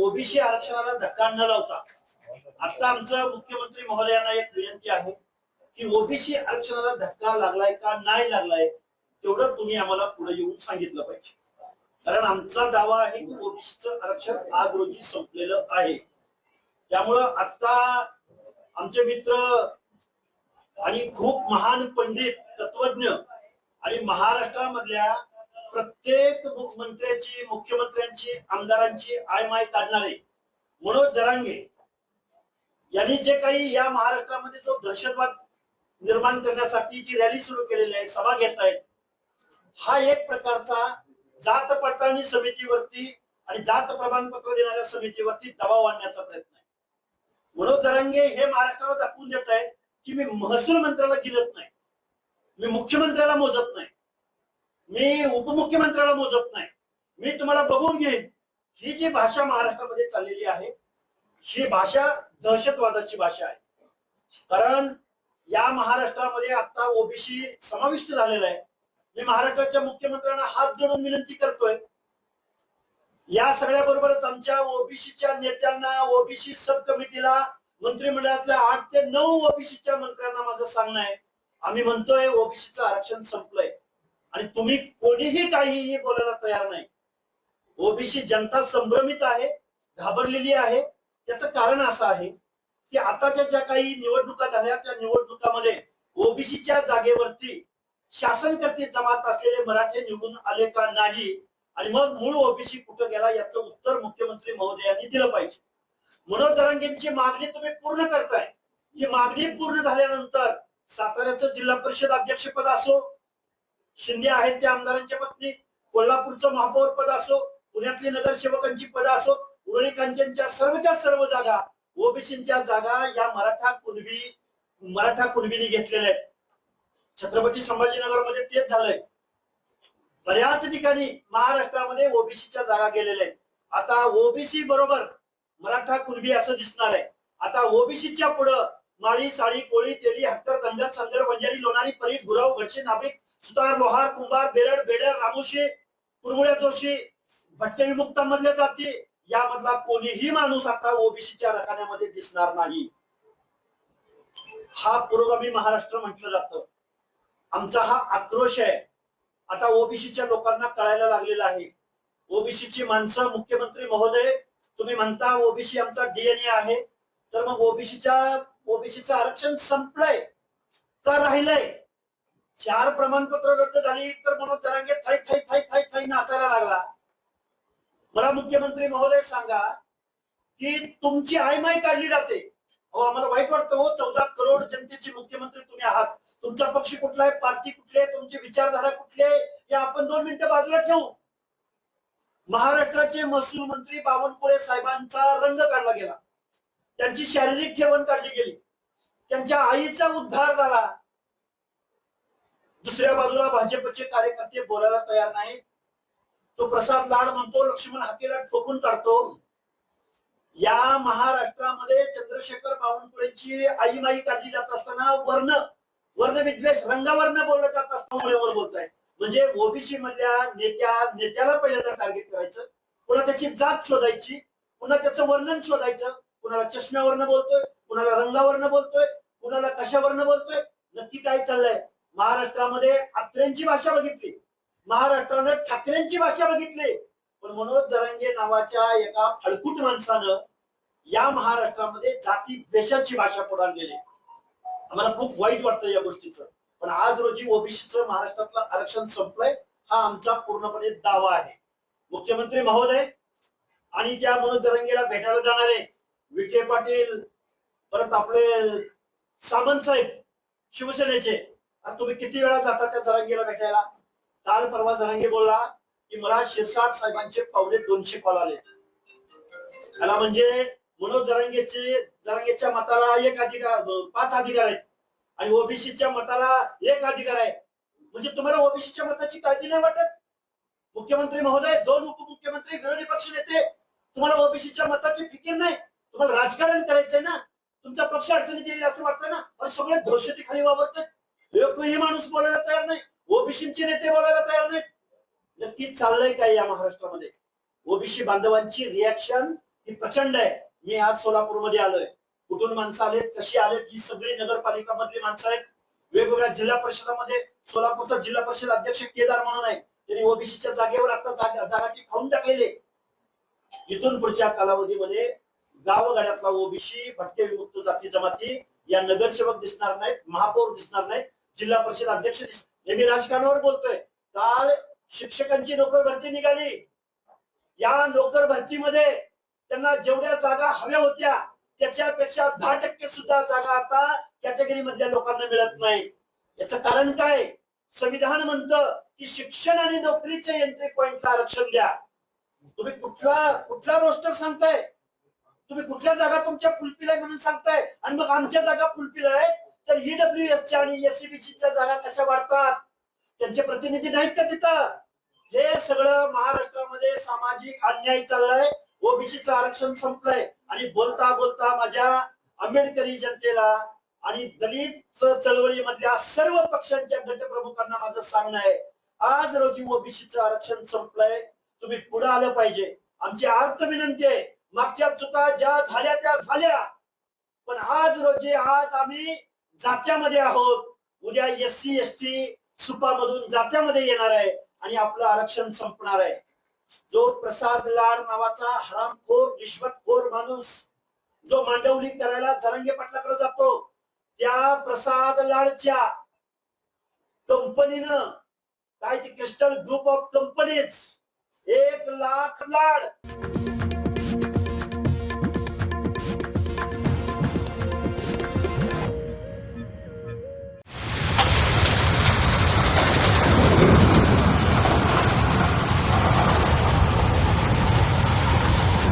OBC आरक्षणाला धक्का न लावता आता आमचं मुख्यमंत्री महोदयांना एक विनंती आहे की ओबीसी आरक्षणाला धक्का लागलाय का नाही लागलाय तेवढं तुम्ही आम्हाला पुढे येऊन सांगितलं पाहिजे. कारण आमचा दावा आहे की ओबीसीचं आरक्षण आज रोजी संपलेलं आहे. त्यामुळं आता आमचे मित्र आणि खूप महान पंडित तत्वज्ञ आणि महाराष्ट्रामधल्या प्रत्येक मंत्र्याची, मुख्यमंत्र्यांची, आमदारांची आयमाय काढणारे मनोज जरांगे यांनी जे काही या महाराष्ट्रामध्ये जो दहशतवाद निर्माण करण्यासाठी जी रॅली सुरू केलेली आहे, सभा घेत आहेत, हा एक प्रकारचा जात पडताळणी समितीवरती आणि जात प्रमाणपत्र देणाऱ्या समितीवरती दबाव आणण्याचा प्रयत्न आहे. मनोज जरांगे हे महाराष्ट्राला दाखवून देत आहेत की मी महसूल मंत्र्याला गिनत नाही, मी मुख्यमंत्र्याला मोजत नाही, मी उपमुख्यमंत्र्याला मोजत नाही, मी तुम्हाला बघून घेईन. ही जी भाषा महाराष्ट्रामध्ये चाललेली आहे ही भाषा दहशतवादाची भाषा आहे. कारण या महाराष्ट्रामध्ये आता ओबीसी समाविष्ट झालेला आहे. मी महाराष्ट्राच्या मुख्यमंत्र्यांना हात जोडून विनंती करतोय, या सगळ्या बरोबरच आमच्या ओबीसीच्या नेत्यांना, ओबीसी सब कमिटीला, मंत्रिमंडळातल्या 8 ते 9 ओबीसीच्या मंत्र्यांना माझं सांगणं आहे, आम्ही म्हणतोय ओबीसीचं आरक्षण संपलंय आणि तुम्ही कोणीही काहीही बोलायला तयार नाही. ओबीसी जनता संभ्रमित आहे, घाबरलेली आहे. त्याचं कारण असं आहे की आताच्या ज्या काही निवडणुका झाल्या त्या निवडणुकामध्ये ओबीसीच्या जागेवरती शासनकर्ते जमात असलेले मराठे निवडून आले का नाही आणि मग मूळ ओबीसी कुठं गेला याचं उत्तर मुख्यमंत्री महोदयांनी दिलं पाहिजे. मनोज जरांगेंची मागणी तुम्ही पूर्ण करताय. ही मागणी पूर्ण झाल्यानंतर साताऱ्याचं जिल्हा परिषद अध्यक्षपद असो, शिंदे आहेत त्या आमदारांच्या पत्नी, कोल्हापूरचं महापौर पद असो, पुण्यातली नगरसेवकांची पद असो, उरळी कांचनच्या सर्वच्या सर्व जागा, ओबीसीच्या जागा या मराठा कुणबींनी घेतलेल्या आहेत. छत्रपती संभाजीनगरमध्ये तेच झालंय. बऱ्याच ठिकाणी महाराष्ट्रामध्ये ओबीसीच्या जागा गेलेल्या आहेत. आता ओबीसी बरोबर मराठा कुणबी असं दिसणार आहे. आता ओबीसीच्या पुढं माळी, साळी, कोळी, तेली, हटकर, धनगर, संगर, बंजारी, लोणारी, परीट, गुराव, घडशी, नाभिक, सुतार, लोहार, कुंभार, बेरड, बेडर, रामोशी, कुरमुळ्या, जोशी, भटके विमुक्तांमधल्या जाती यामधला कोणीही माणूस आता ओबीसीच्या रकान्यामध्ये दिसणार नाही. हा पुरोगामी महाराष्ट्र म्हटलं जातं. आमचा हा आक्रोश आहे. आता ओबीसीच्या लोकांना कळायला लागलेला आहे. ओबीसीची माणसं, मुख्यमंत्री महोदय तुम्ही म्हणता ओबीसी आमचा डीएनए आहे, तर मग ओबीसीचं आरक्षण संपलंय का राहिलंय? 4 प्रमाणपत्र रद्द झाली तर मनोज जरांगे थै थै थै थै थै नाचायला लागला. मला मुख्यमंत्री महोदय सांगा की तुमची आयमाय काढली जाते. आम्हाला वाईट वाटतं हो, 14 करोड जनतेचे मुख्यमंत्री तुम्ही आहात. तुमचा पक्ष कुठला आहे, पार्टी कुठली आहे, तुमची विचारधारा कुठली आहे हे आपण 2 मिनिटं बाजूला ठेवू. महाराष्ट्राचे महसूल मंत्री बावनकुळे साहेबांचा रंग काढला गेला, त्यांची शारीरिक ठेवण काढली गेली, त्यांच्या आईचा उद्धार झाला. दुसऱ्या बाजूला भाजपचे कार्यकर्ते बोलायला तयार नाहीत. तो प्रसाद लाड म्हणतो, लक्ष्मण हाकेला ठोकून काढतो. या महाराष्ट्रामध्ये चंद्रशेखर बावनकुळेची आईमाई काढली जात असताना वर्ण विद्वेष रंगावरनं बोललं जात असताना बोलताय. म्हणजे ओबीसी मधल्या नेत्याला पहिल्यांदा टार्गेट करायचं, पुन्हा त्याची जात शोधायची, पुन्हा त्याचं वर्णन शोधायचं. कुणाला चष्म्यावरनं बोलतोय, कुणाला रंगावरनं बोलतोय, कुणाला कशावरनं बोलतोय. नक्की काय चाललंय? महाराष्ट्रामध्ये अत्रेंची भाषा बघितली, महाराष्ट्रानं ठाकरेंची भाषा बघितली, पण मनोज जरांगे नावाच्या एका फळकूट माणसानं या महाराष्ट्रामध्ये जाती द्वेषाची भाषा पुढे आणलेली. आम्हाला खूप वाईट वाटतं या गोष्टीचं. पण आज रोजी ओबीसीचं महाराष्ट्रातलं आरक्षण संपलंय हा आमचा पूर्णपणे दावा आहे. मुख्यमंत्री महोदय आणि त्या मनोज जरांगेला भेटायला जाणारे विखे पाटील, परत आपले सामंत साहेब शिवसेनेचे, तुम्ही किती वेळा जाता त्या जरांगेला भेटायला? काल परवा जरांगे बोलला की मला शिरसाट साहेबांचे पावले 200 कॉल आले. त्याला म्हणजे मनोज जरांगेच्या मताला 5 अधिकार आहेत आणि ओबीसीच्या मताला 1 अधिकार आहे. म्हणजे तुम्हाला ओबीसीच्या मताची काळजी नाही वाटत? मुख्यमंत्री महोदय, 2 उपमुख्यमंत्री, विरोधी पक्ष नेते, तुम्हाला ओबीसीच्या मताची फिकीर नाही? तुम्हाला राजकारण करायचंय ना? तुमचा पक्ष अडचणीत येईल असं वाटतं ना? आणि सगळे दहशती खाली वावरतात. एकही माणूस बोलायला तयार नाही, ओबीसीचे नेते बोलायला तयार नाहीत. नक्की चाललंय काय या महाराष्ट्रामध्ये? ओबीसी बांधवांची रिॲक्शन ही प्रचंड आहे. मी आज सोलापूरमध्ये आलोय. कुठून माणसं आलेत, कशी आलेत, ही सगळी नगरपालिका मधली माणसं आहेत. वेगवेगळ्या जिल्हा परिषदामध्ये सोलापूरचा जिल्हा परिषद अध्यक्ष केदार म्हणून आहे, त्यांनी ओबीसीच्या जागेवर आता जागा ती खाऊन टाकलेली. इथून पुढच्या कालावधीमध्ये गावगाड्यातला ओबीसी, भटके विमुक्त जाती जमाती या नगरसेवक दिसणार नाहीत, महापौर दिसणार नाहीत, जिल्हा परिषद अध्यक्ष हे मी राजकारणावर बोलतोय. काल शिक्षकांची नोकर भरती निघाली. या नोकर भरतीमध्ये त्यांना जेवढ्या जागा हव्या होत्या त्याच्यापेक्षा 10% सुद्धा जागा आता कॅटेगरी मधल्या लोकांना मिळत नाही. याचं कारण काय? संविधान म्हणतं की शिक्षण आणि नोकरीचे एंट्री पॉइंटला आरक्षण द्या. तुम्ही कुठला रोस्टर सांगताय? तुम्ही कुठल्या जागा तुमच्या फुलफिल म्हणून सांगताय आणि मग आमच्या जागा फुलफिल आहे तर ईडब्ल्यूएसच्या आणि एससीबीसीच्या जागा कशा वाढतात? त्यांचे प्रतिनिधी नाहीत का तिथं? हे सगळं महाराष्ट्रामध्ये सामाजिक अन्याय चाललाय. ओबीसीचं आरक्षण संपलंय आणि बोलता बोलता माझ्या आंबेडकरी जनतेला आणि दलित चळवळीमधल्या सर्व पक्षांच्या गटप्रमुखांना माझं सांगणं आहे, आज रोजी ओबीसीचं आरक्षण संपलंय, तुम्ही पुढे आलं पाहिजे. आमची आर्त विनंती आहे. मागच्या चुका ज्या झाल्या त्या झाल्या, पण आज रोजी आज आम्ही जात्यामध्ये आहोत. उद्या एससी एसटी सुपा मधून जात्यामध्ये येणार आहे आणि आपलं आरक्षण संपणार आहे. जो प्रसाद लाड नावाचा हरामखोर रिश्वतखोर माणूस जो मांडवली करायला जरांगे पाटलाकडे जातो, त्या प्रसाद लाडच्या कंपनीनं काय ती crystal group of companies 1 lakh Lad